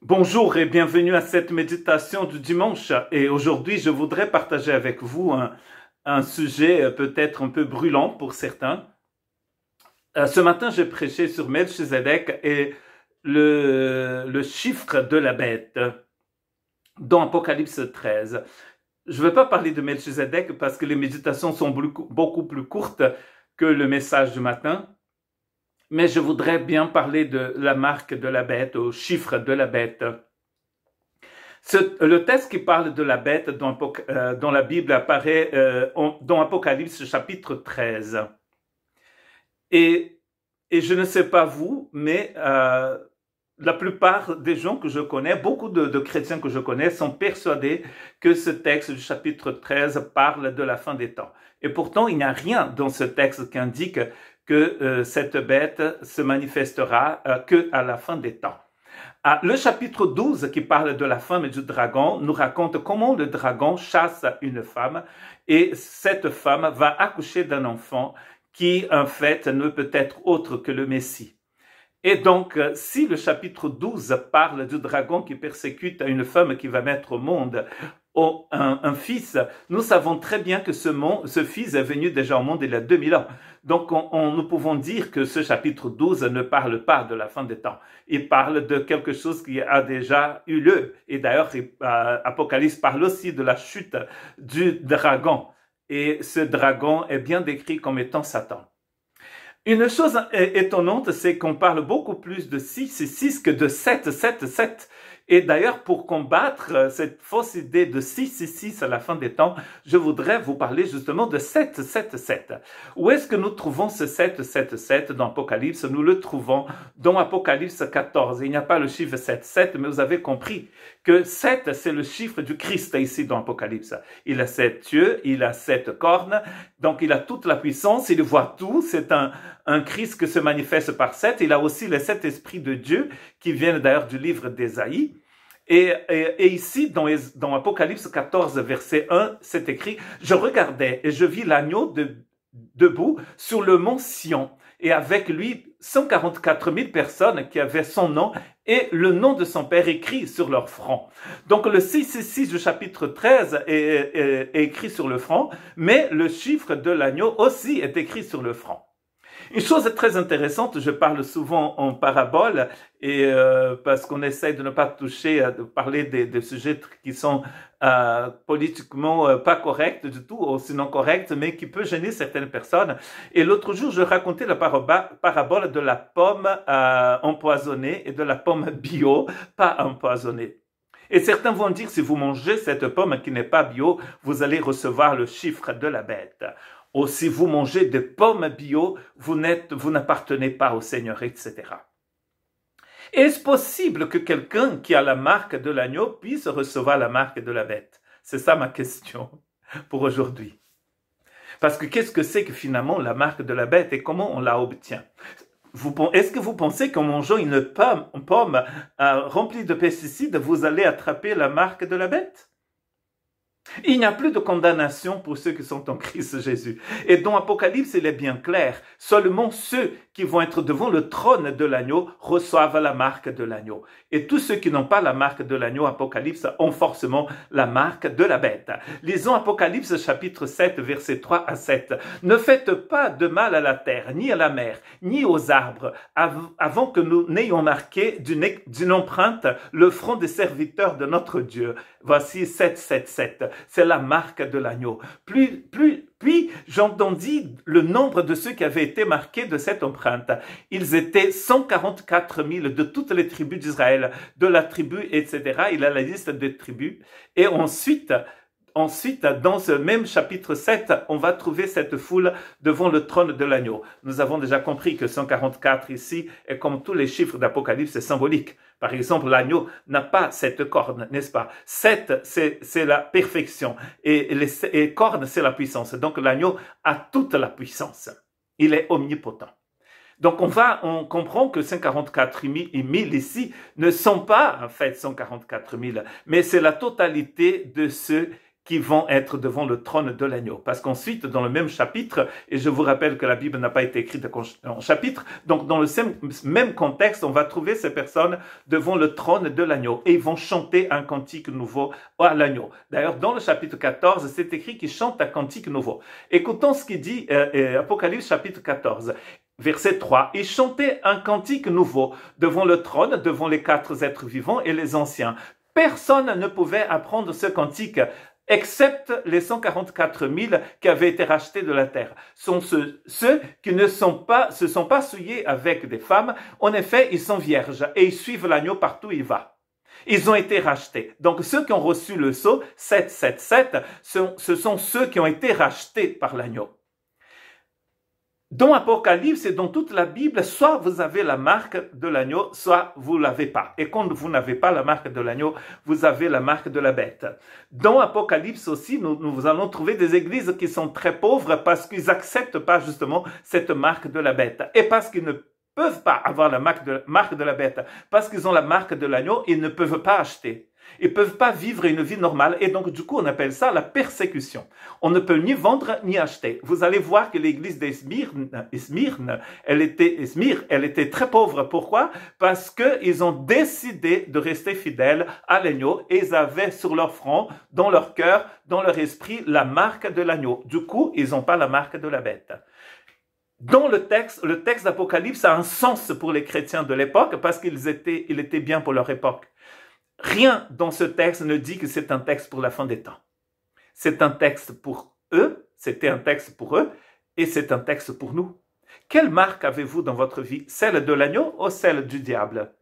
Bonjour et bienvenue à cette méditation du dimanche. Et aujourd'hui, je voudrais partager avec vous un sujet peut-être un peu brûlant pour certains. Ce matin, j'ai prêché sur Melchizedek et le chiffre de la bête dans Apocalypse 13. Je ne vais pas parler de Melchizedek parce que les méditations sont beaucoup plus courtes que le message du matin. Mais je voudrais bien parler de la marque de la bête, au chiffre de la bête. Le texte qui parle de la bête dans la Bible apparaît dans Apocalypse chapitre 13. Et je ne sais pas vous, mais la plupart des gens que je connais, beaucoup de chrétiens que je connais, sont persuadés que ce texte du chapitre 13 parle de la fin des temps. Et pourtant, il n'y a rien dans ce texte qui indique que cette bête se manifestera qu'à la fin des temps. Le chapitre 12, qui parle de la femme et du dragon, nous raconte comment le dragon chasse une femme et cette femme va accoucher d'un enfant qui, en fait, ne peut être autre que le Messie. Et donc, si le chapitre 12 parle du dragon qui persécute une femme qui va mettre au monde un fils, nous savons très bien que ce fils est venu déjà au monde il y a 2000 ans. Donc, nous pouvons dire que ce chapitre 12 ne parle pas de la fin des temps. Il parle de quelque chose qui a déjà eu lieu. Et d'ailleurs, Apocalypse parle aussi de la chute du dragon. Et ce dragon est bien décrit comme étant Satan. Une chose étonnante, c'est qu'on parle beaucoup plus de 6 et 6 que de 7, 7, 7. Et d'ailleurs, pour combattre cette fausse idée de 6 et 6 à la fin des temps, je voudrais vous parler justement de 7, 7, 7. Où est-ce que nous trouvons ce 7, 7, 7 dans Apocalypse? Nous le trouvons dans Apocalypse 14. Il n'y a pas le chiffre 7, 7, mais vous avez compris que 7, c'est le chiffre du Christ ici dans Apocalypse. Il a 7 yeux, il a 7 cornes, donc il a toute la puissance, il voit tout, c'est un Christ qui se manifeste par 7. Il a aussi les 7 esprits de Dieu qui viennent d'ailleurs du livre d'Ésaïe. Et ici, dans Apocalypse 14, verset 1, c'est écrit « Je regardais et je vis l'agneau debout sur le mont Sion, et avec lui 144 000 personnes qui avaient son nom et le nom de son Père écrit sur leur front. » Donc le 666 du chapitre 13 est écrit sur le front, mais le chiffre de l'agneau aussi est écrit sur le front. Une chose très intéressante, je parle souvent en parabole et parce qu'on essaie de ne pas toucher, de parler des sujets qui sont politiquement pas corrects du tout, ou sinon corrects, mais qui peut gêner certaines personnes. Et l'autre jour, je racontais la parabole de la pomme empoisonnée et de la pomme bio, pas empoisonnée. Et certains vont dire, si vous mangez cette pomme qui n'est pas bio, vous allez recevoir le chiffre de la bête. Ou si vous mangez des pommes bio, vous n'appartenez pas au Seigneur, etc. Est-ce possible que quelqu'un qui a la marque de l'agneau puisse recevoir la marque de la bête? C'est ça ma question pour aujourd'hui. Parce que qu'est-ce que c'est que finalement la marque de la bête et comment on la obtient? Est-ce que vous pensez qu'en mangeant une pomme remplie de pesticides, vous allez attraper la marque de la bête? Il n'y a plus de condamnation pour ceux qui sont en Christ Jésus. Et dans Apocalypse, il est bien clair. Seulement ceux qui vont être devant le trône de l'agneau reçoivent la marque de l'agneau. Et tous ceux qui n'ont pas la marque de l'agneau, Apocalypse, ont forcément la marque de la bête. Lisons Apocalypse chapitre 7, versets 3 à 7. Ne faites pas de mal à la terre, ni à la mer, ni aux arbres, avant que nous n'ayons marqué d'une empreinte le front des serviteurs de notre Dieu. Voici 777. C'est la marque de l'agneau. Puis j'entendis le nombre de ceux qui avaient été marqués de cette empreinte. Ils étaient 144 000 de toutes les tribus d'Israël, de la tribu, etc. Il a la liste des tribus. Et ensuite, dans ce même chapitre 7, on va trouver cette foule devant le trône de l'agneau. Nous avons déjà compris que 144 ici, et comme tous les chiffres d'Apocalypse, c'est symbolique. Par exemple, l'agneau n'a pas 7 cornes, n'est-ce pas? 7, c'est la perfection. Et les cornes, c'est la puissance. Donc l'agneau a toute la puissance. Il est omnipotent. Donc on comprend que 144 000 ici ne sont pas en fait 144 000, mais c'est la totalité de ceux qui vont être devant le trône de l'agneau. Parce qu'ensuite, dans le même chapitre, et je vous rappelle que la Bible n'a pas été écrite en chapitre, donc dans le même contexte, on va trouver ces personnes devant le trône de l'agneau et ils vont chanter un cantique nouveau à l'agneau. D'ailleurs, dans le chapitre 14, c'est écrit qu'ils chantent un cantique nouveau. Écoutons ce qu'il dit Apocalypse chapitre 14. Verset 3, « Ils chantaient un cantique nouveau devant le trône, devant les 4 êtres vivants et les anciens. Personne ne pouvait apprendre ce cantique, excepte les 144 000 qui avaient été rachetés de la terre. Sont ceux qui se sont pas souillés avec des femmes. En effet, ils sont vierges et ils suivent l'agneau partout où il va. Ils ont été rachetés. Donc, ceux qui ont reçu le sceau, 777, ce sont ceux qui ont été rachetés par l'agneau. Dans Apocalypse et dans toute la Bible, soit vous avez la marque de l'agneau, soit vous ne l'avez pas. Et quand vous n'avez pas la marque de l'agneau, vous avez la marque de la bête. Dans Apocalypse aussi, nous allons trouver des églises qui sont très pauvres parce qu'ils n'acceptent pas justement cette marque de la bête. Et parce qu'ils ne peuvent pas avoir la marque de la bête, parce qu'ils ont la marque de l'agneau, ils ne peuvent pas acheter. Ils ne peuvent pas vivre une vie normale et donc du coup on appelle ça la persécution. On ne peut ni vendre ni acheter. Vous allez voir que l'église d'Esmyrne, elle était très pauvre. Pourquoi? Parce qu'ils ont décidé de rester fidèles à l'agneau et ils avaient sur leur front, dans leur cœur, dans leur esprit, la marque de l'agneau. Du coup, ils n'ont pas la marque de la bête. Dans le texte d'Apocalypse a un sens pour les chrétiens de l'époque parce qu'il était bien pour leur époque. Rien dans ce texte ne dit que c'est un texte pour la fin des temps. C'est un texte pour eux, c'était un texte pour eux, et c'est un texte pour nous. Quelle marque avez-vous dans votre vie? Celle de l'agneau ou celle du diable?